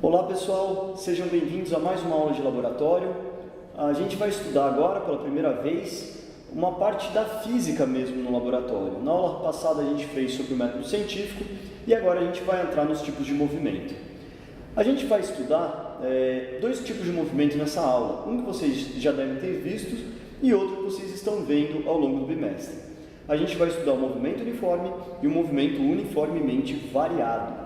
Olá pessoal, sejam bem-vindos a mais uma aula de laboratório. A gente vai estudar agora pela primeira vez uma parte da física mesmo no laboratório. Na aula passada a gente fez sobre o método científico e agora a gente vai entrar nos tipos de movimento. A gente vai estudar dois tipos de movimento nessa aula, um que vocês já devem ter visto e outro que vocês estão vendo ao longo do bimestre. A gente vai estudar o movimento uniforme e o movimento uniformemente variado.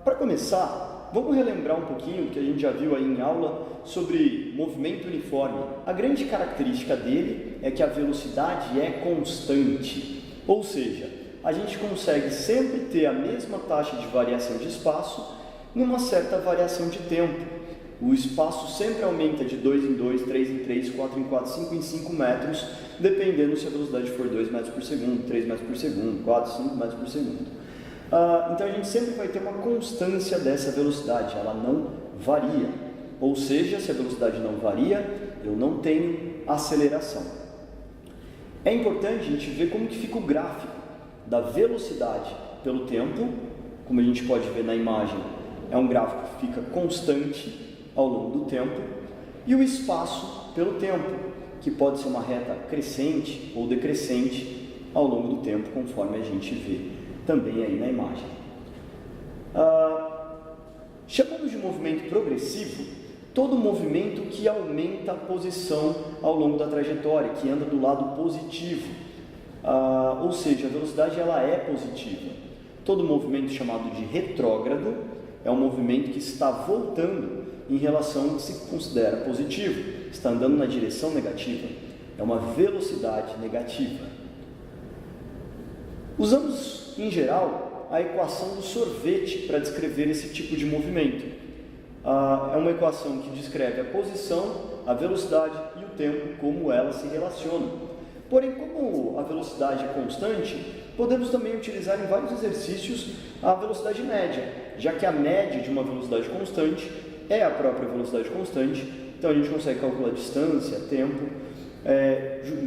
Para começar, vamos relembrar um pouquinho do que a gente já viu aí em aula sobre movimento uniforme. A grande característica dele é que a velocidade é constante, ou seja, a gente consegue sempre ter a mesma taxa de variação de espaço numa certa variação de tempo. O espaço sempre aumenta de 2 em 2, 3 em 3, 4 em 4, 5 em 5 metros, dependendo se a velocidade for 2 metros por segundo, 3 metros por segundo, 4, 5 metros por segundo. Então a gente sempre vai ter uma constância dessa velocidade, ela não varia. Ou seja, se a velocidade não varia, eu não tenho aceleração. É importante a gente ver como que fica o gráfico da velocidade pelo tempo. Como a gente pode ver na imagem, é um gráfico que fica constante ao longo do tempo. E o espaço pelo tempo, que pode ser uma reta crescente ou decrescente ao longo do tempo, conforme a gente vê também aí na imagem. Chamamos de movimento progressivo todo movimento que aumenta a posição ao longo da trajetória, que anda do lado positivo, ou seja, a velocidade ela é positiva. Todo movimento chamado de retrógrado é um movimento que está voltando em relação ao que se considera positivo, está andando na direção negativa, é uma velocidade negativa. Usamos, em geral, a equação do sorvete para descrever esse tipo de movimento. É uma equação que descreve a posição, a velocidade e o tempo, como elas se relacionam. Porém, como a velocidade é constante, podemos também utilizar em vários exercícios a velocidade média, já que a média de uma velocidade constante é a própria velocidade constante, então a gente consegue calcular distância, tempo,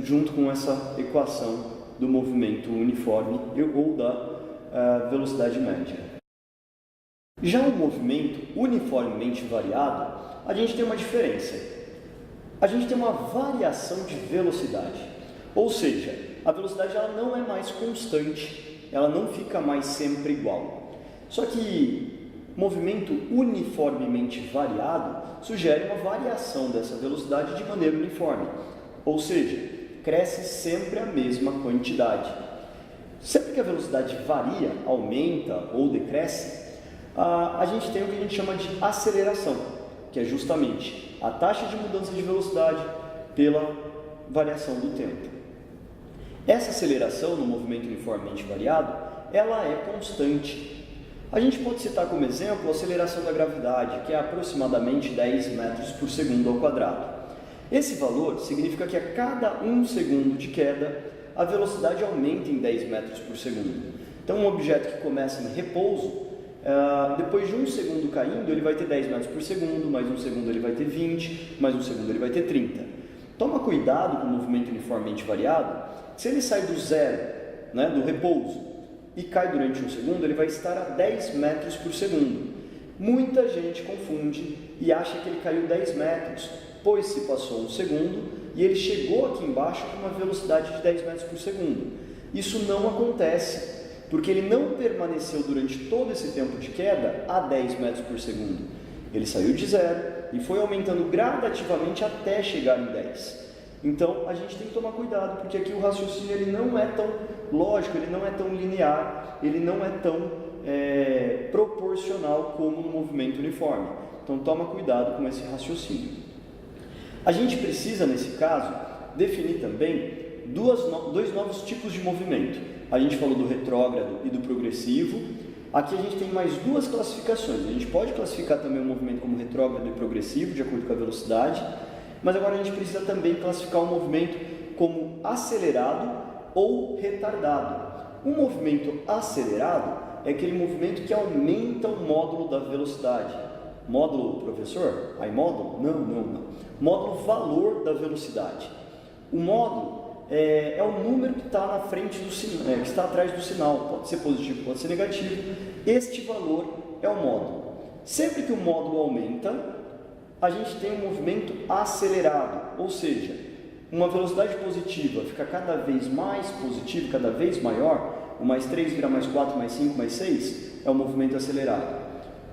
junto com essa equação do movimento uniforme ou da velocidade média. Já o movimento uniformemente variado, a gente tem uma diferença. A gente tem uma variação de velocidade, ou seja, a velocidade ela não é mais constante, ela não fica mais sempre igual. Só que movimento uniformemente variado sugere uma variação dessa velocidade de maneira uniforme, ou seja, cresce sempre a mesma quantidade. Sempre que a velocidade varia, aumenta ou decresce, a gente tem o que a gente chama de aceleração, que é justamente a taxa de mudança de velocidade pela variação do tempo. Essa aceleração no movimento uniformemente variado, ela é constante. A gente pode citar como exemplo a aceleração da gravidade, que é aproximadamente 10 metros por segundo ao quadrado. Esse valor significa que a cada 1 segundo de queda, a velocidade aumenta em 10 metros por segundo. Então, um objeto que começa em repouso, depois de 1 segundo caindo, ele vai ter 10 metros por segundo, mais 1 segundo ele vai ter 20, mais 1 segundo ele vai ter 30. Toma cuidado com o movimento uniformemente variado. Se ele sai do zero, do repouso, e cai durante 1 segundo, ele vai estar a 10 metros por segundo. Muita gente confunde e acha que ele caiu 10 metros, pois se passou 1 segundo e ele chegou aqui embaixo com uma velocidade de 10 metros por segundo. Isso não acontece, porque ele não permaneceu durante todo esse tempo de queda a 10 metros por segundo. Ele saiu de zero e foi aumentando gradativamente até chegar em 10. Então, a gente tem que tomar cuidado, porque aqui o raciocínio ele não é tão lógico, ele não é tão linear, ele não é tão proporcional como no movimento uniforme. Então, toma cuidado com esse raciocínio. A gente precisa, nesse caso, definir também dois novos tipos de movimento. A gente falou do retrógrado e do progressivo. Aqui a gente tem mais duas classificações. A gente pode classificar também o movimento como retrógrado e progressivo, de acordo com a velocidade, mas agora a gente precisa também classificar o movimento como acelerado ou retardado. Um movimento acelerado é aquele movimento que aumenta o módulo da velocidade. Módulo, professor? Aí módulo? Não. Módulo valor da velocidade. O módulo é o número que está na frente do sinal, que está atrás do sinal. Pode ser positivo, pode ser negativo. Este valor é o módulo. Sempre que o módulo aumenta, a gente tem um movimento acelerado, ou seja, uma velocidade positiva fica cada vez mais positiva, cada vez maior, o mais 3 vira mais 4, mais 5, mais 6, é o movimento acelerado.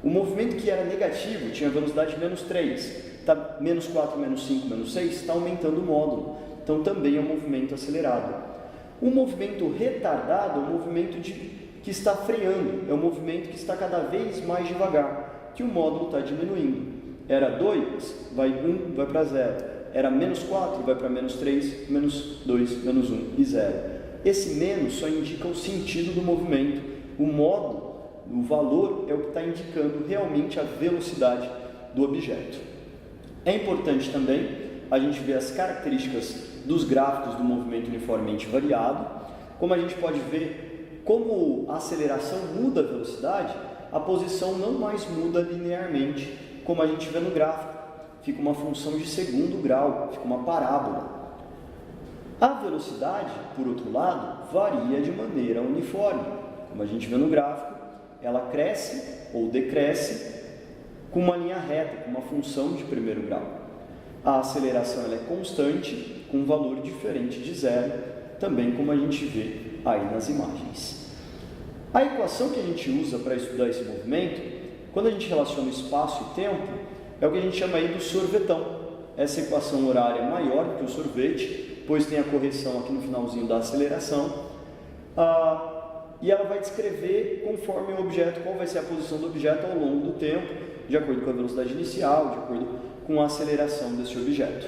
O movimento que era negativo tinha velocidade menos 3, tá, menos 4, menos 5, menos 6, está aumentando o módulo, então também é um movimento acelerado. O movimento retardado é um movimento que está freando, é um movimento que está cada vez mais devagar, que o módulo está diminuindo. Era 2, vai 1, vai para 0. Era menos 4, vai para menos 3, menos 2, menos 1 e 0. Esse menos só indica o sentido do movimento. O módulo, o valor, é o que está indicando realmente a velocidade do objeto. É importante também a gente ver as características dos gráficos do movimento uniformemente variado. Como a gente pode ver, como a aceleração muda a velocidade, a posição não mais muda linearmente, como a gente vê no gráfico. Fica uma função de segundo grau, fica uma parábola. A velocidade, por outro lado, varia de maneira uniforme. Como a gente vê no gráfico, ela cresce ou decresce com uma linha reta, com uma função de primeiro grau. A aceleração ela é constante, com um valor diferente de zero, também como a gente vê aí nas imagens. A equação que a gente usa para estudar esse movimento, quando a gente relaciona espaço e tempo, é o que a gente chama aí do sorvetão. Essa equação horária é maior do que o sorvete, pois tem a correção aqui no finalzinho da aceleração, e ela vai descrever conforme o objeto, qual vai ser a posição do objeto ao longo do tempo, de acordo com a velocidade inicial, de acordo com a aceleração desse objeto.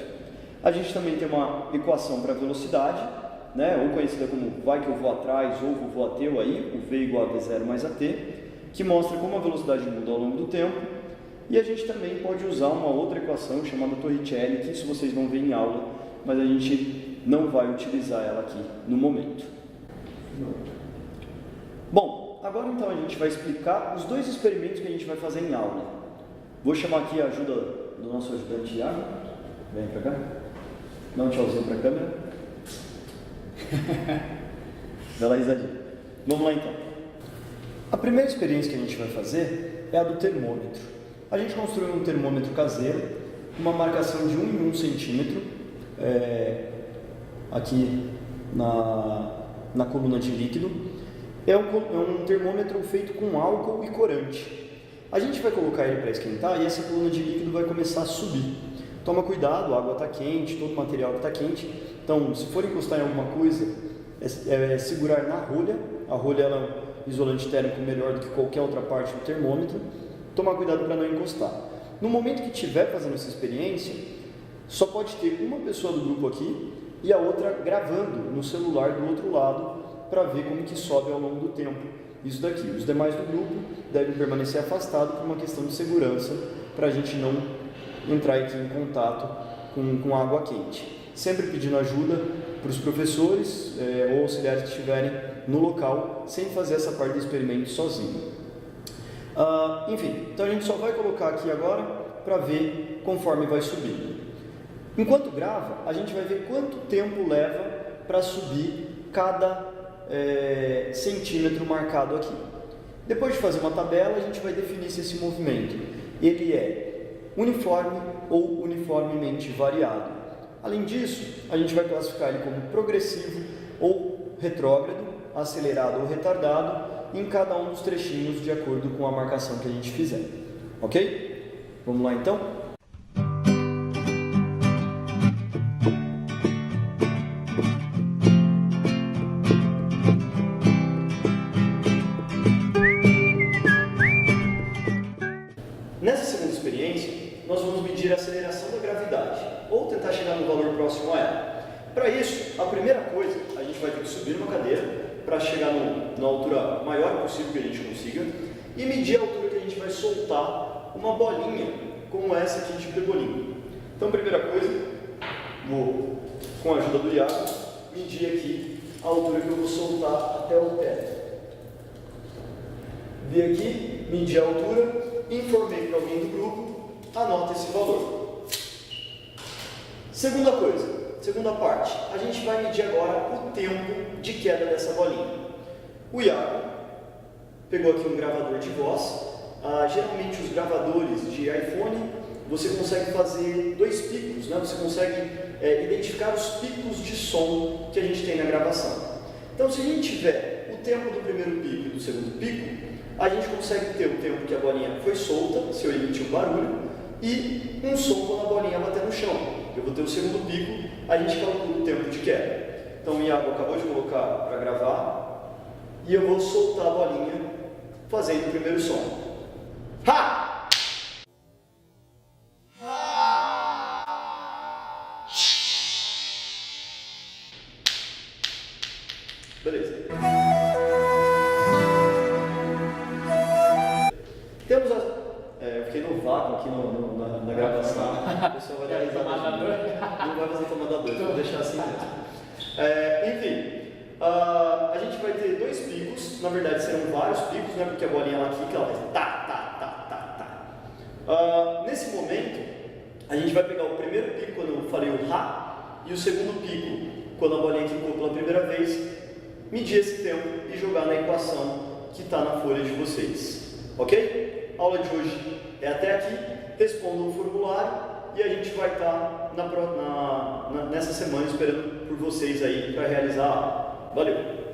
A gente também tem uma equação para velocidade, né, ou conhecida como vai que eu vou atrás ou vou a t, ou aí, o v igual a v0 mais at, que mostra como a velocidade muda ao longo do tempo. E a gente também pode usar uma outra equação chamada Torricelli, que isso vocês vão ver em aula, mas a gente não vai utilizar ela aqui no momento. Bom, agora então a gente vai explicar os dois experimentos que a gente vai fazer em aula. Vou chamar aqui a ajuda do nosso ajudante Iago. Vem pra cá. Dá um tchauzinho pra câmera. Dá lá risadinha. Vamos lá então. A primeira experiência que a gente vai fazer é a do termômetro. A gente construiu um termômetro caseiro, com uma marcação de 1 em 1 centímetro, aqui na coluna de líquido. É um termômetro feito com álcool e corante. A gente vai colocar ele para esquentar e essa coluna de líquido vai começar a subir. Toma cuidado, a água está quente, todo o material está quente. Então, se for encostar em alguma coisa, segurar na rolha. A rolha ela é um isolante térmico melhor do que qualquer outra parte do termômetro. Tomar cuidado para não encostar. No momento que estiver fazendo essa experiência, só pode ter uma pessoa do grupo aqui e a outra gravando no celular do outro lado para ver como que sobe ao longo do tempo isso daqui. Os demais do grupo devem permanecer afastados por uma questão de segurança, para a gente não entrar aqui em contato com água quente. Sempre pedindo ajuda para os professores ou auxiliares que estiverem no local, sem fazer essa parte do experimento sozinho. Enfim, então a gente só vai colocar aqui agora para ver conforme vai subindo. Enquanto grava, a gente vai ver quanto tempo leva para subir cada centímetro marcado aqui. Depois de fazer uma tabela, a gente vai definir se esse movimento ele é uniforme ou uniformemente variado. Além disso, a gente vai classificar ele como progressivo ou retrógrado, acelerado ou retardado, em cada um dos trechinhos de acordo com a marcação que a gente fizer. Ok? Vamos lá então? Nessa segunda experiência, nós vamos medir a aceleração da gravidade, ou tentar chegar no valor próximo a ela. Para isso, a primeira coisa, a gente vai ter que subir uma cadeira, para chegar na altura maior possível que a gente consiga e medir a altura que a gente vai soltar uma bolinha como essa aqui de pebolim. Então, primeira coisa, vou, com a ajuda do Iago, medir aqui a altura que eu vou soltar até o pé. Vi aqui, medi a altura, informei para alguém do grupo, anota esse valor. Segunda coisa. Segunda parte, a gente vai medir agora o tempo de queda dessa bolinha. O Iago pegou aqui um gravador de voz geralmente os gravadores de iPhone, você consegue fazer 2 picos, né? Você consegue identificar os picos de som que a gente tem na gravação. Então, se a gente tiver o tempo do primeiro pico e do segundo pico, a gente consegue ter o tempo que a bolinha foi solta, se eu emitir um barulho, e um som quando a bolinha bater no chão. Eu vou ter o segundo pico, a gente calcula o tempo de queda. Então o Iago acabou de colocar para gravar, e eu vou soltar a bolinha fazendo o primeiro som. Ha! Beleza. Temos eu fiquei no vácuo aqui na gravação. A pessoa vai dar risada. Não vai fazer tomada 2, vou deixar assim mesmo. Enfim, a gente vai ter 2 picos, na verdade serão vários picos, né? Porque a bolinha ela quica, ela vai nesse momento, a gente vai pegar o primeiro pico quando eu falei o Rá, e o segundo pico quando a bolinha quicou pela primeira vez, medir esse tempo e jogar na equação que está na folha de vocês. Ok? A aula de hoje é até aqui. Respondam o formulário e a gente vai estar nessa semana esperando por vocês aí para realizar a aula. Valeu!